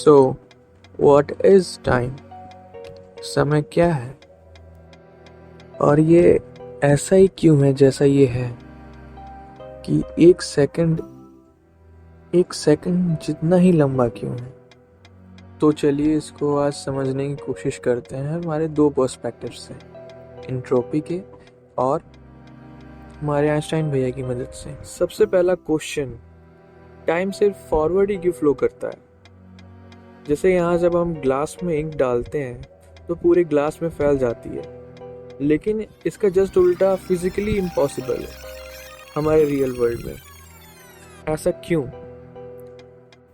So what is time? समय क्या है और ये ऐसा ही क्यों है जैसा ये है कि एक सेकंड जितना ही लंबा क्यों है? तो चलिए इसको आज समझने की कोशिश करते हैं हमारे दो पर्सपेक्टिव से, एंट्रोपी के और हमारे आइंस्टाइन भैया की मदद से। सबसे पहला क्वेश्चन, टाइम सिर्फ फॉरवर्ड ही क्यों फ्लो करता है? जैसे यहाँ जब हम ग्लास में इंक डालते हैं तो पूरे ग्लास में फैल जाती है, लेकिन इसका जस्ट उल्टा फिजिकली इम्पॉसिबल है हमारे रियल वर्ल्ड में। ऐसा क्यों?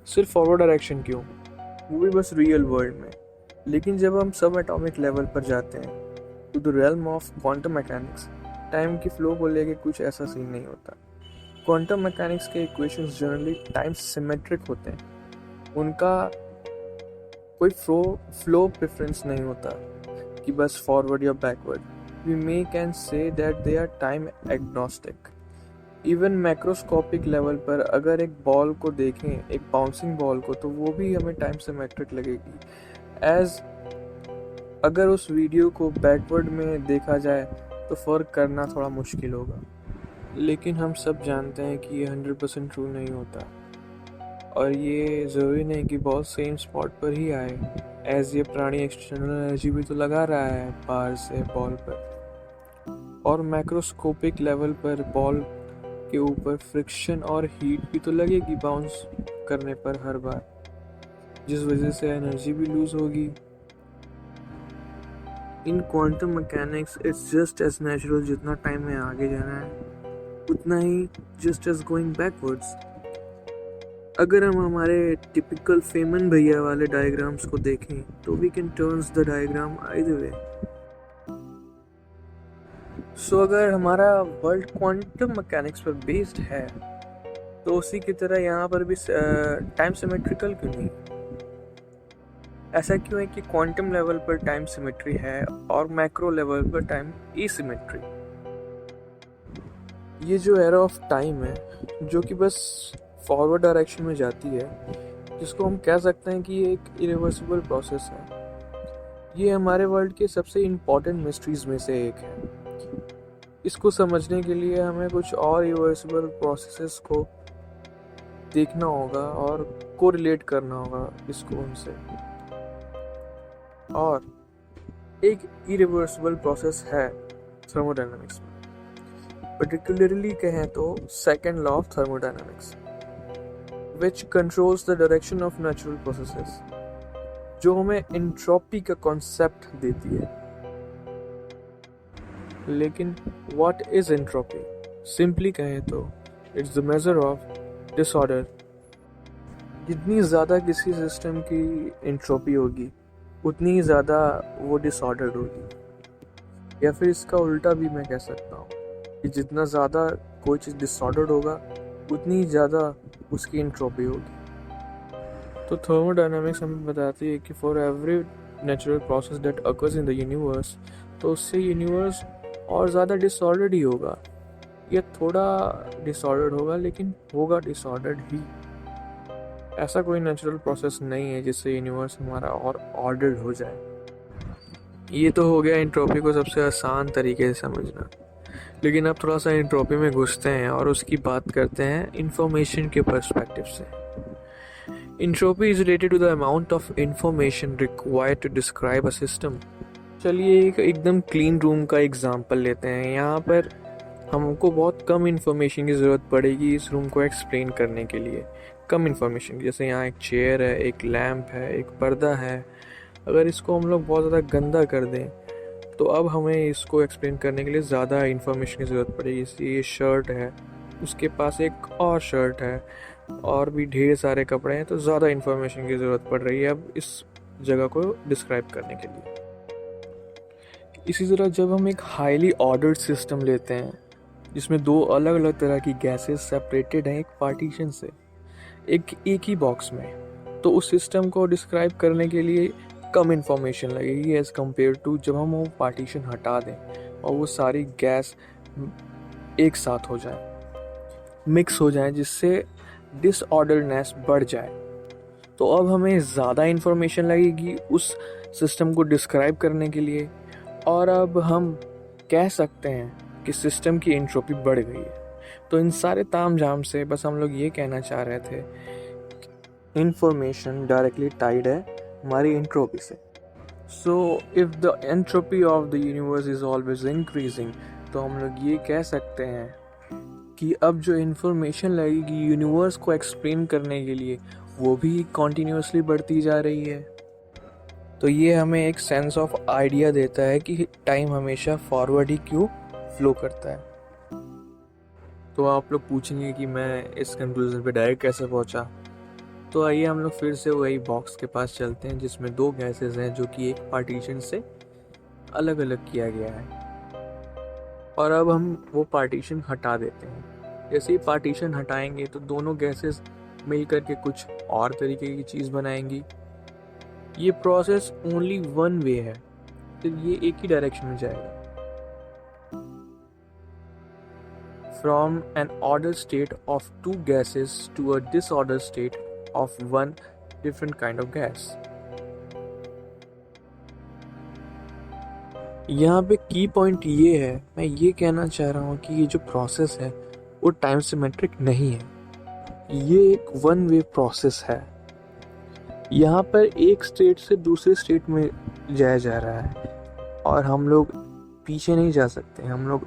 सिर्फ फॉरवर्ड डायरेक्शन क्यों, वो भी बस रियल वर्ल्ड में? लेकिन जब हम सब एटॉमिक लेवल पर जाते हैं to the realm of quantum mechanics, time की फ्लो को लेके कुछ ऐसा सीन नहीं होता। क्वांटम मैकेनिक्स के इक्वेशंस जनरली टाइम सिमेट्रिक होते हैं, उनका कोई फ्लो प्रेफरेंस नहीं होता कि बस फॉरवर्ड या backward. We may can say that they are time agnostic. Even macroscopic level पर अगर एक बॉल को देखें, एक बाउंसिंग बॉल को, तो वो भी हमें टाइम सिमेट्रिक लगेगी। एज अगर उस वीडियो को बैकवर्ड में देखा जाए तो फर्क करना थोड़ा मुश्किल होगा। लेकिन हम सब जानते हैं कि ये 100% ट्रू नहीं होता, और ये ज़रूरी नहीं कि बॉल सेम स्पॉट पर ही आए, एज ये प्राणी एक्सटर्नल एनर्जी भी तो लगा रहा है बाहर से बॉल पर। और मैक्रोस्कोपिक लेवल पर बॉल के ऊपर फ्रिक्शन और हीट भी तो लगेगी बाउंस करने पर हर बार, जिस वजह से एनर्जी भी लूज होगी। In quantum mechanics it's just as natural जितना टाइम में आगे जाना है, उतना ही जस्ट एज गोइंग बैकवर्ड्स। अगर हम हमारे टिपिकल फेमन भैया वाले डायग्राम्स को देखें तो we can turns the diagram either way. So अगर हमारा वर्ल्ड क्वांटम मैकेनिक्स पर बेस्ड है तो उसी की तरह यहाँ पर भी टाइम सिमेट्रिकल क्यों नहीं? ऐसा क्यों है कि क्वांटम लेवल पर टाइम सिमेट्री है और मैक्रो लेवल पर टाइम एसिमेट्री? ये जो एरा ऑफ टाइम है जो कि बस फॉरवर्ड डायरेक्शन में जाती है, जिसको हम कह सकते हैं कि ये एक इरिवर्सिबल प्रोसेस है, ये हमारे वर्ल्ड के सबसे इम्पॉर्टेंट मिस्ट्रीज में से एक है। इसको समझने के लिए हमें कुछ और इरिवर्सिबल प्रोसेसेस को देखना होगा और कोरिलेट करना होगा इसको उनसे। और एक इरिवर्सिबल प्रोसेस है थर्मोडायनामिक्स में, पर्टिकुलरली कहें तो second law of thermodynamics, which controls the direction of natural processes, जो हमें एंट्रोपी का कॉन्सेप्ट देती है। लेकिन what is entropy? सिंपली कहें तो it's the measure of disorder। जितनी ज़्यादा किसी सिस्टम की एंट्रोपी होगी उतनी ही ज़्यादा वो डिसऑर्डर्ड होगी, या फिर इसका उल्टा भी मैं कह सकता हूँ कि जितना ज़्यादा कोई चीज़ डिसऑर्डर्ड होगा उतनी ही ज़्यादा उसकी एंट्रोपी होगी। तो थर्मोडायनामिक्स हमें बताती है कि for every natural process that occurs in the universe, तो उससे यूनिवर्स और ज़्यादा डिसऑर्डर्ड ही होगा, या थोड़ा डिसऑर्डर्ड होगा, लेकिन होगा डिसऑर्डर्ड ही। ऐसा कोई नेचुरल प्रोसेस नहीं है जिससे यूनिवर्स हमारा और ऑर्डर्ड हो जाए। ये तो हो गया एंट्रोपी को सबसे आसान तरीके से समझना। लेकिन अब थोड़ा सा एंट्रोपी में घुसते हैं और उसकी बात करते हैं इंफॉर्मेशन के पर्सपेक्टिव से। Entropy is related to the amount of information required to describe a system. चलिए एक एकदम क्लीन रूम का एग्जांपल लेते हैं। यहाँ पर हमको बहुत कम इंफॉर्मेशन की ज़रूरत पड़ेगी इस रूम को एक्सप्लेन करने के लिए। कम इंफॉर्मेशन, जैसे यहाँ एक चेयर है, एक लैम्प है, एक पर्दा है। अगर इसको हम लोग बहुत ज़्यादा गंदा कर दें तो अब हमें इसको एक्सप्लेन करने के लिए ज़्यादा इन्फॉर्मेशन की ज़रूरत पड़ेगी। जैसे ये शर्ट है, उसके पास एक और शर्ट है, और भी ढेर सारे कपड़े हैं, तो ज़्यादा इन्फॉर्मेशन की ज़रूरत पड़ रही है अब इस जगह को डिस्क्राइब करने के लिए। इसी तरह जब हम एक हाईली ऑर्डर्ड सिस्टम लेते हैं जिसमें दो अलग अलग तरह की गैसेस सेपरेटेड हैं एक पार्टीशन से, एक ही बॉक्स में, तो उस सिस्टम को डिस्क्राइब करने के लिए कम इन्फॉर्मेशन लगेगी एज़ कम्पेयर टू जब हम वो पार्टीशन हटा दें और वो सारी गैस एक साथ हो जाए, मिक्स हो जाए, जिससे डिसऑर्डरनेस बढ़ जाए। तो अब हमें ज़्यादा इन्फॉर्मेशन लगेगी उस सिस्टम को डिस्क्राइब करने के लिए, और अब हम कह सकते हैं कि सिस्टम की एंट्रोपी बढ़ गई है। तो इन सारे तामझाम से बस हम लोग ये कहना चाह रहे थे, इंफॉर्मेशन डायरेक्टली टाइड है हमारी एंट्रोपी से। So if the entropy of the universe is always increasing, तो हम लोग ये कह सकते हैं कि अब जो इन्फॉर्मेशन लगेगी यूनिवर्स को एक्सप्लेन करने के लिए, वो भी कॉन्टीन्यूसली बढ़ती जा रही है। तो ये हमें एक सेंस ऑफ आइडिया देता है कि टाइम हमेशा फॉरवर्ड ही क्यों फ्लो करता है। तो आप लोग पूछेंगे कि मैं इस कंक्लूजन पे डायरेक्ट कैसे पहुंचा। तो आइए हम लोग फिर से वही बॉक्स के पास चलते हैं जिसमें दो गैसेस हैं जो कि एक पार्टीशन से अलग अलग किया गया है, और अब हम वो पार्टीशन हटा देते हैं। जैसे ही पार्टीशन हटाएंगे तो दोनों गैसेस मिल करके कुछ और तरीके की चीज़ बनाएंगी। ये प्रोसेस ओनली वन वे है, तो ये एक ही डायरेक्शन में जाएगा, from an order state of two gases to a disorder state of one different kind of gas. यहाँ पे की पॉइंट ये है, मैं ये कहना चाह रहा हूँ कि ये जो प्रोसेस है वो टाइम सिमेट्रिक नहीं है, ये एक वन वे प्रोसेस है। यहाँ पर एक स्टेट से दूसरे स्टेट में जाया जा रहा है, और हम लोग पीछे नहीं जा सकते। हम लोग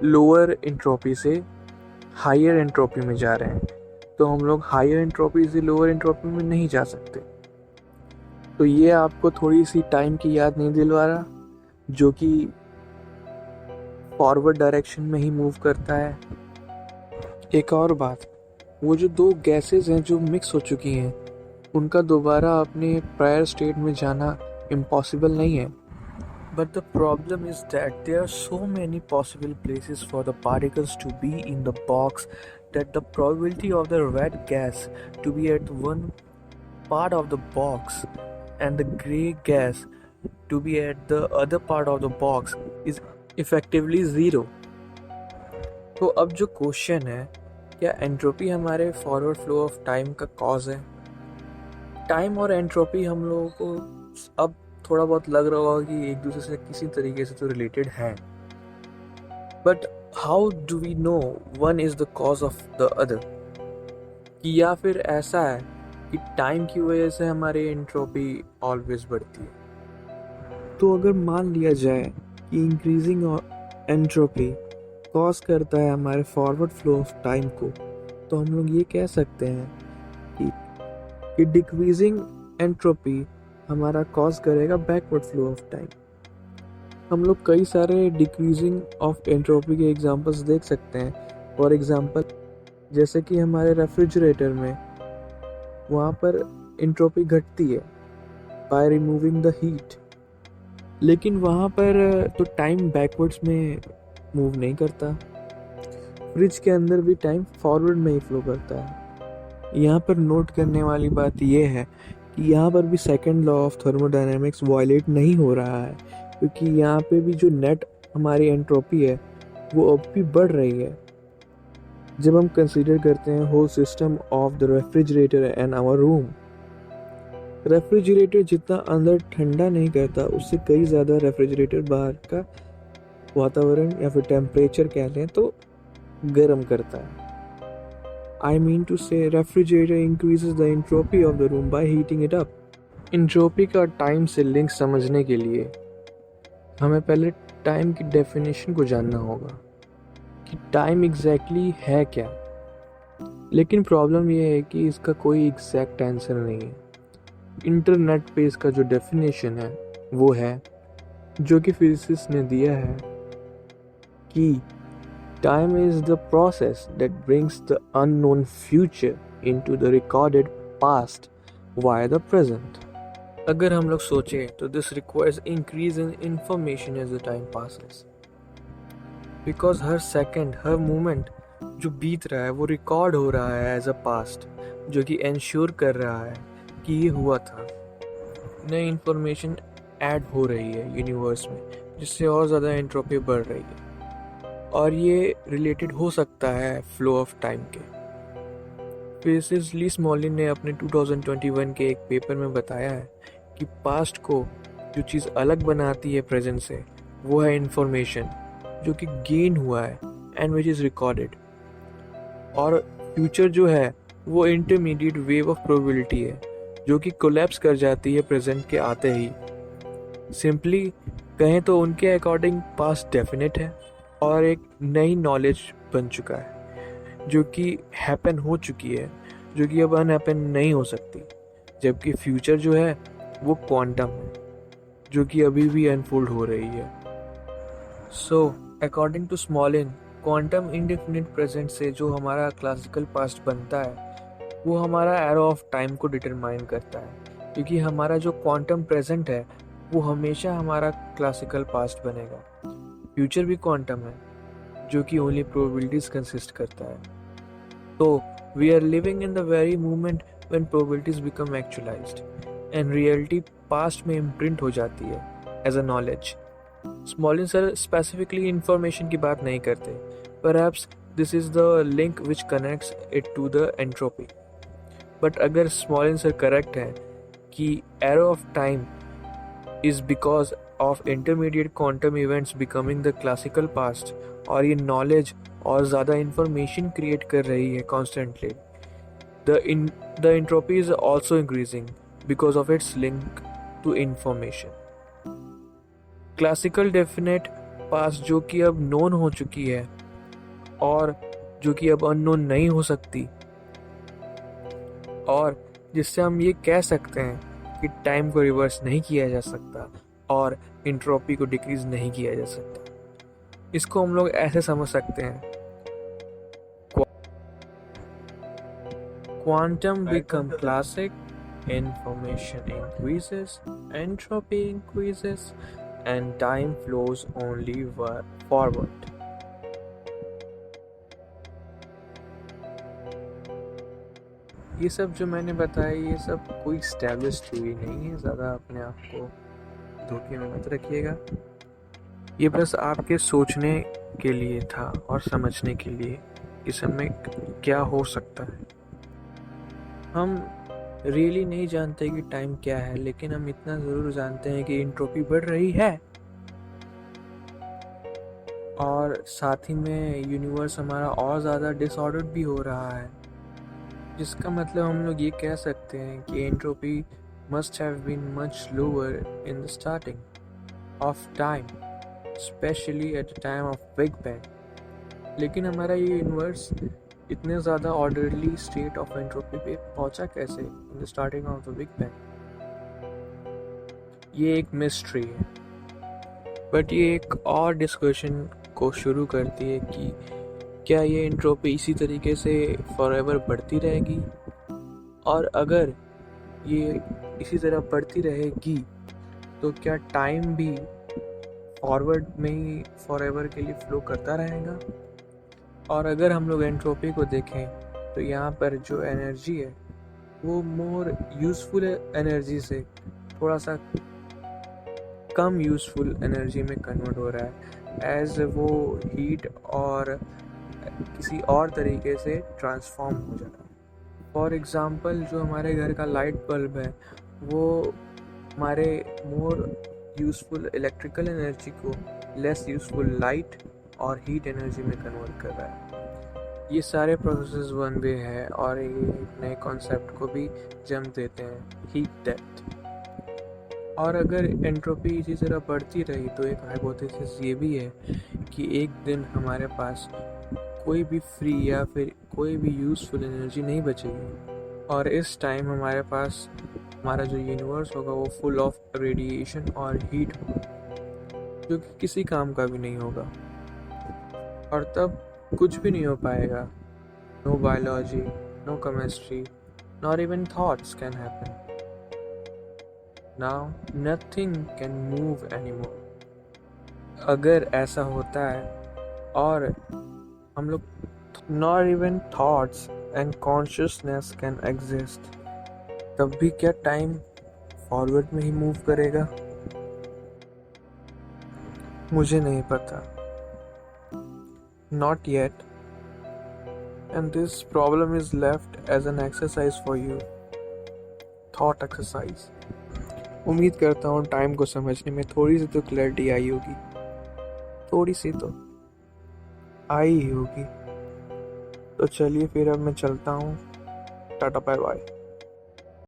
लोअर एंट्रोपी से हायर एंट्रोपी में जा रहे हैं, तो हम लोग हायर एंट्रोपी से लोअर एंट्रोपी में नहीं जा सकते। तो ये आपको थोड़ी सी टाइम की याद नहीं दिलवा रहा, जो कि फॉरवर्ड डायरेक्शन में ही मूव करता है। एक और बात, वो जो दो गैसेस हैं जो मिक्स हो चुकी हैं, उनका दोबारा अपने प्रायर स्टेट में जाना इम्पॉसिबल नहीं है। But the problem is that there are so many possible places for the particles to be in the box that the probability of the red gas to be at one part of the box and the grey gas to be at the other part of the box is effectively zero. तो अब जो question है, क्या entropy हमारे forward flow of time का cause है? Time और entropy हम लोगों को अब थोड़ा बहुत लग रहा होगा कि एक दूसरे से किसी तरीके से तो रिलेटेड हैं, but how do we know one is the cause of the other? कि या फिर ऐसा है कि टाइम की वजह से हमारी एंट्रोपी ऑलवेज बढ़ती है। तो अगर मान लिया जाए कि इंक्रीजिंग एंट्रोपी कॉज करता है हमारे फॉरवर्ड फ्लो ऑफ टाइम को, तो हम लोग ये कह सकते हैं कि डिक्रीजिंग एंट्रोपी हमारा कॉज करेगा बैकवर्ड फ्लो ऑफ टाइम। हम लोग कई सारे डिक्रीजिंग ऑफ एंट्रोपी के एग्जांपल्स देख सकते हैं। फॉर एग्जांपल, जैसे कि हमारे रेफ्रिजरेटर में, वहाँ पर एंट्रोपी घटती है बाय रिमूविंग द हीट, लेकिन वहाँ पर तो टाइम बैकवर्ड्स में मूव नहीं करता। फ्रिज के अंदर भी टाइम फॉरवर्ड में ही फ्लो करता है। यहाँ पर नोट करने वाली बात यह है कि यहाँ पर भी second law of thermodynamics violate नहीं हो रहा है, क्योंकि यहाँ पे भी जो नेट हमारी एंट्रोपी है वो अब भी बढ़ रही है। जब हम कंसीडर करते हैं whole system of the refrigerator and our room, refrigerator जितना अंदर ठंडा नहीं करता, उससे कई ज़्यादा रेफ्रिजरेटर बाहर का वातावरण या फिर टेम्परेचर कह लें तो गर्म करता है। I mean to say, refrigerator increases the entropy of the room by heating it up. Entropy का टाइम से लिंक समझने के लिए हमें पहले टाइम की डेफिनेशन को जानना होगा कि टाइम एग्जैक्टली है क्या। लेकिन प्रॉब्लम यह है कि इसका कोई एग्जैक्ट आंसर नहीं है। इंटरनेट पे इसका जो डेफिनेशन है वो है, जो कि फिजिसिस्ट ने दिया है, कि time is the process that brings the unknown future into the recorded past via the present. अगर हम लोग सोचें तो this requires increase in information as the time passes. Because her second, her moment जो बीत रहा है वो रिकॉर्ड हो रहा है एज अ पास्ट, जो कि इंश्योर कर रहा है कि ये हुआ था। नई इंफॉर्मेशन ऐड हो रही है यूनिवर्स में, जिससे और ज़्यादा एंट्रोपी बढ़ रही है, और ये रिलेटेड हो सकता है फ्लो ऑफ टाइम के। प्रीसियसली स्मॉलिन ने अपने 2021 के एक पेपर में बताया है कि पास्ट को जो चीज़ अलग बनाती है प्रेजेंट से वो है इंफॉर्मेशन जो कि गेन हुआ है एंड विच इज़ रिकॉर्डेड, और फ्यूचर जो है वो इंटरमीडिएट वेव ऑफ प्रोबेबिलिटी है जो कि कोलैप्स कर जाती है प्रेजेंट के आते ही। सिंपली कहें तो उनके अकॉर्डिंग पास्ट डेफिनेट है और एक नई नॉलेज बन चुका है जो कि हैपन हो चुकी है, जो कि अब अनहैपन नहीं हो सकती, जबकि फ्यूचर जो है वो क्वांटम है जो कि अभी भी अनफोल्ड हो रही है। So according to Smolin, quantum indefinite present से जो हमारा क्लासिकल पास्ट बनता है वो हमारा एरो ऑफ टाइम को डिटरमाइन करता है, क्योंकि हमारा जो क्वांटम प्रेजेंट है वो हमेशा हमारा क्लासिकल पास्ट बनेगा। फ्यूचर भी क्वांटम है जो कि ओनली प्रोबेबिलिटीज कंसिस्ट करता है। तो we are living in the very moment when probabilities become actualised and reality past में इम्प्रिंट हो जाती है as a knowledge. Smolin sir specifically information की बात नहीं करते, perhaps this is the link which connects it to the entropy. But अगर Smolin sir correct है कि arrow of time is because of intermediate quantum events becoming the classical past, और ये knowledge और ज़्यादा इंफॉर्मेशन क्रिएट कर रही है constantly, the entropy is also increasing because of its link to information. Classical definite past जो कि अब नोन हो चुकी है और जो कि अब अननोन नहीं हो सकती, और जिससे हम ये कह सकते हैं कि टाइम को रिवर्स नहीं किया जा सकता और एंट्रोपी को डिक्रीज नहीं किया जा सकता। इसको हम लोग ऐसे समझ सकते हैं, quantum become classic, information increases, entropy increases and time flows only forward. ये सब जो मैंने बताया ये सब कोई स्टैब्लिश थ्योरी नहीं है, ज़्यादा अपने आप को धोखे में मत रखिएगा। ये बस आपके सोचने के लिए था और समझने के लिए इस समय क्या हो सकता है। हम रियली नहीं जानते कि टाइम क्या है, लेकिन हम इतना ज़रूर जानते हैं कि एंट्रोपी बढ़ रही है, और साथ ही में यूनिवर्स हमारा और ज़्यादा डिसऑर्डर्ड भी हो रहा है, जिसका मतलब हम लोग ये कह सकते हैं कि entropy must have been much lower in the starting of time, specially at the time of big bang. लेकिन हमारा ये यूनिवर्स इतने ज़्यादा ऑर्डरली स्टेट ऑफ एंट्रोपी पे पहुंचा कैसे इन the starting of the big bang, ये एक मिस्ट्री है। बट ये एक और डिस्कशन को शुरू करती है कि क्या ये एंट्रोपी इसी तरीके से फॉरएवर बढ़ती रहेगी, और अगर ये इसी तरह बढ़ती रहेगी तो क्या टाइम भी फॉरवर्ड में ही फॉरएवर के लिए फ्लो करता रहेगा। और अगर हम लोग एंट्रोपी को देखें तो यहाँ पर जो एनर्जी है वो मोर यूज़फुल एनर्जी से थोड़ा सा कम यूज़फुल एनर्जी में कन्वर्ट हो रहा है, एज वो हीट और किसी और तरीके से ट्रांसफॉर्म हो जा रहा है। फॉर एग्ज़ाम्पल जो हमारे घर का लाइट बल्ब है वो हमारे मोर यूज़फुल इलेक्ट्रिकल एनर्जी को लेस यूज़फुल लाइट और हीट एनर्जी में कन्वर्ट कर रहा है। ये सारे प्रोसेसेस वन वे है और ये नए कॉन्सेप्ट को भी जन्म देते हैं, हीट डेप्थ। और अगर एंट्रोपी इसी तरह बढ़ती रही तो एक हाइपोथेसिस ये भी है कि एक दिन हमारे पास कोई भी फ्री या फिर कोई भी यूज़फुल एनर्जी नहीं बचेगी, और इस टाइम हमारे पास हमारा जो यूनिवर्स होगा वो फुल ऑफ रेडिएशन और हीट होगा जो कि किसी काम का भी नहीं होगा, और तब कुछ भी नहीं हो पाएगा। No biology, no chemistry, not even thoughts can happen. Now nothing can move anymore. अगर ऐसा होता है और हम लोग not even thoughts and consciousness can exist, तब भी क्या टाइम फॉरवर्ड में ही मूव करेगा? मुझे नहीं पता, not yet, And this problem is left as an exercise for you. Thought exercise. उम्मीद करता हूँ टाइम को समझने में थोड़ी सी तो क्लैरिटी आई होगी, थोड़ी सी तो आई ही होगी। तो चलिए फिर अब मैं चलता हूँ। Ta-ta bye bye.